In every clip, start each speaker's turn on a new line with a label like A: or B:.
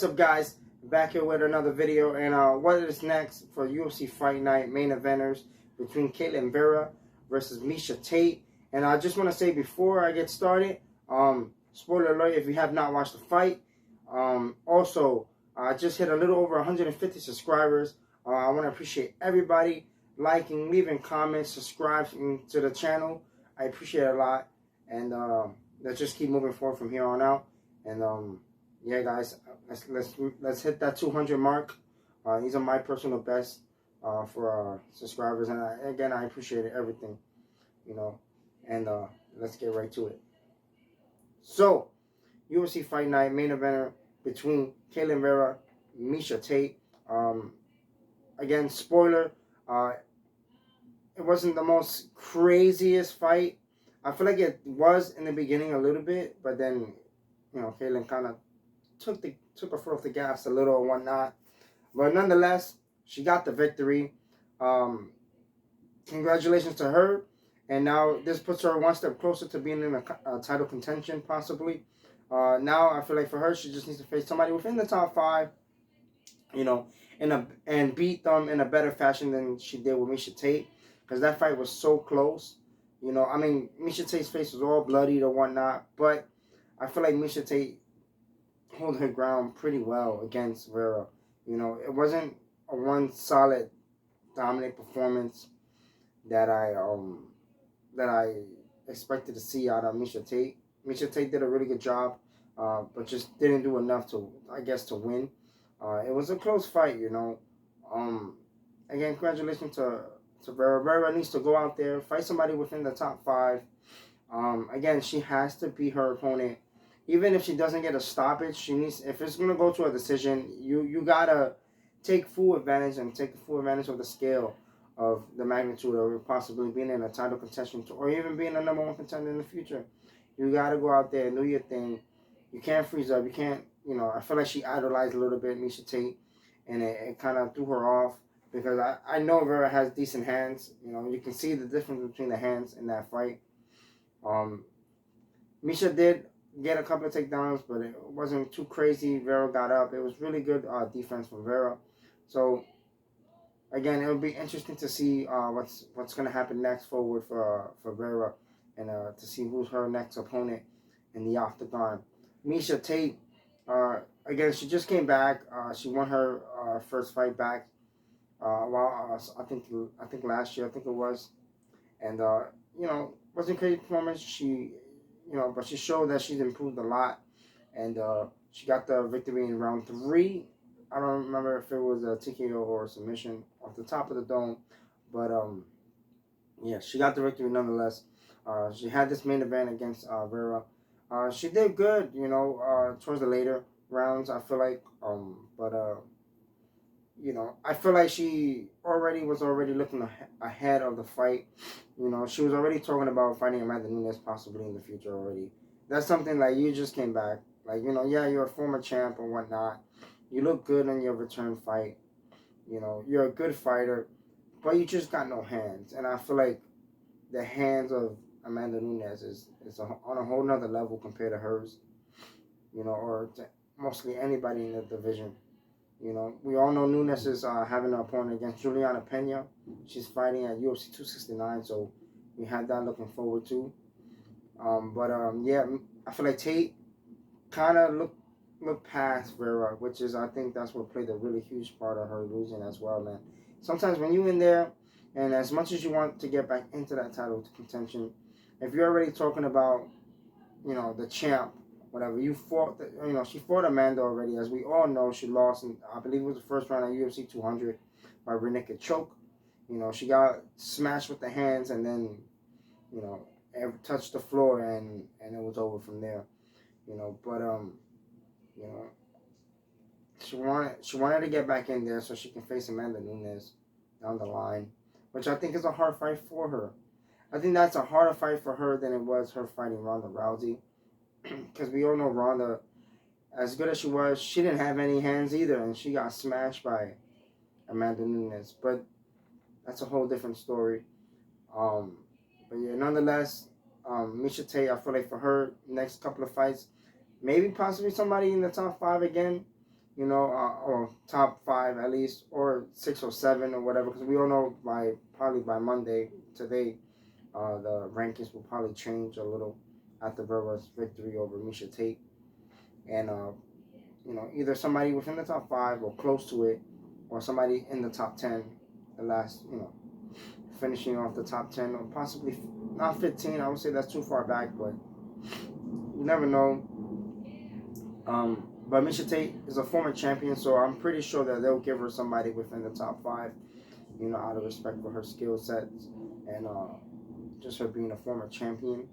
A: What's up, guys? Back here with another video, and what is next for UFC Fight Night main eventers between ketlen vieira versus miesha Tate. And I just want to say before I get started, spoiler alert if you have not watched the fight. Also, I just hit a little over 150 subscribers. I want to appreciate everybody liking, leaving comments, subscribing to the channel. I appreciate it a lot, and let's just keep moving forward from here on out. And yeah, guys, let's hit that 200 mark. These are my personal best for subscribers, and again, I appreciate everything, you know. And let's get right to it. So, UFC Fight Night main eventer between ketlen vieira, miesha Tate. Again, spoiler, it wasn't the most craziest fight. I feel like it was in the beginning a little bit, but then, you know, ketlen kind of took her foot off the gas a little or whatnot. But nonetheless, she got the victory. Congratulations to her. And now this puts her one step closer to being in a title contention, possibly. Now I feel like for her, she just needs to face somebody within the top 5, you know, and beat them in a better fashion than she did with miesha Tate. Because that fight was so close. You know, I mean, miesha Tate's face was all bloodied or whatnot. But I feel like miesha Tate hold her ground pretty well against Vieira. You know, it wasn't a one solid dominant performance that I expected to see out of miesha Tate. Miesha Tate did a really good job, but just didn't do enough to, I guess, to win. It was a close fight, you know. Again, congratulations to Vieira. Vieira needs to go out there, fight somebody within the top 5. Again, she has to beat her opponent. Even if she doesn't get a stoppage, she needs. If it's gonna go to a decision, you gotta take full advantage of the scale of the magnitude of possibly being in a title contention or even being a #1 contender in the future. You gotta go out there and do your thing. You can't freeze up. You can't. You know, I feel like she idolized a little bit miesha Tate, and it kind of threw her off because I know Vieira has decent hands. You know, you can see the difference between the hands in that fight. Miesha did get a couple of takedowns, but it wasn't too crazy. Vieira got up. It was really good defense from Vieira. So again, it'll be interesting to see what's going to happen next forward for Vieira, and to see who's her next opponent in the octagon. miesha Tate, again, she just came back. She won her first fight back. I think last year, I think it was, and you know, wasn't a crazy performance. You know, but she showed that she's improved a lot, and she got the victory in round 3. I don't remember if it was a TKO or a submission off the top of the dome, but yeah, she got the victory nonetheless. She had this main event against Vieira. She did good, you know, towards the later rounds, I feel like, but you know, I feel like she was already looking ahead of the fight. You know, she was already talking about fighting Amanda Nunes possibly in the future already. That's something like you just came back. Like, you know, yeah, you're a former champ or whatnot. You look good in your return fight. You know, you're a good fighter, but you just got no hands. And I feel like the hands of Amanda Nunes is on a whole nother level compared to hers. You know, or to mostly anybody in the division. You know, we all know Nunes is having an opponent against Juliana Pena. She's fighting at UFC 269, so we had that looking forward to. Yeah, I feel like Tate kind of looked past Vieira, which is, I think that's what played a really huge part of her losing as well, man. Sometimes when you're in there, and as much as you want to get back into that title contention, if you're already talking about, you know, the champ, whatever, you fought, you know, she fought Amanda already. As we all know, she lost, in, I believe it was the first round at UFC 200 by rear naked choke. You know, she got smashed with the hands and then, you know, touched the floor and it was over from there. You know, but, you know, she wanted to get back in there so she can face Amanda Nunes down the line, which I think is a hard fight for her. I think that's a harder fight for her than it was her fighting Ronda Rousey. Because we all know Ronda, as good as she was, she didn't have any hands either, and she got smashed by Amanda Nunes. But that's a whole different story. But yeah, nonetheless, miesha Tate, I feel like for her next couple of fights, maybe possibly somebody in the top 5 again. you know, or top 5 at least, or 6 or 7 or whatever, because we all know probably by Monday today, the rankings will probably change a little after Vera's victory over Miesha Tate, and you know, either somebody within the top 5 or close to it, or somebody in the top 10, the last, you know, finishing off the top 10, or possibly not 15. I would say that's too far back, but you never know. But Miesha Tate is a former champion, so I'm pretty sure that they'll give her somebody within the top 5, you know, out of respect for her skill sets and just her being a former champion.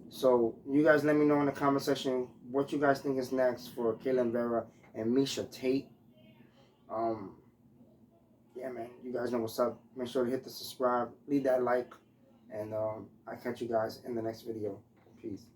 A: So you guys let me know in the comment section what you guys think is next for Ketlen Vieira and Miesha Tate. Yeah, man, you guys know what's up. Make sure to hit the subscribe, leave that like, and I'll catch you guys in the next video. Peace.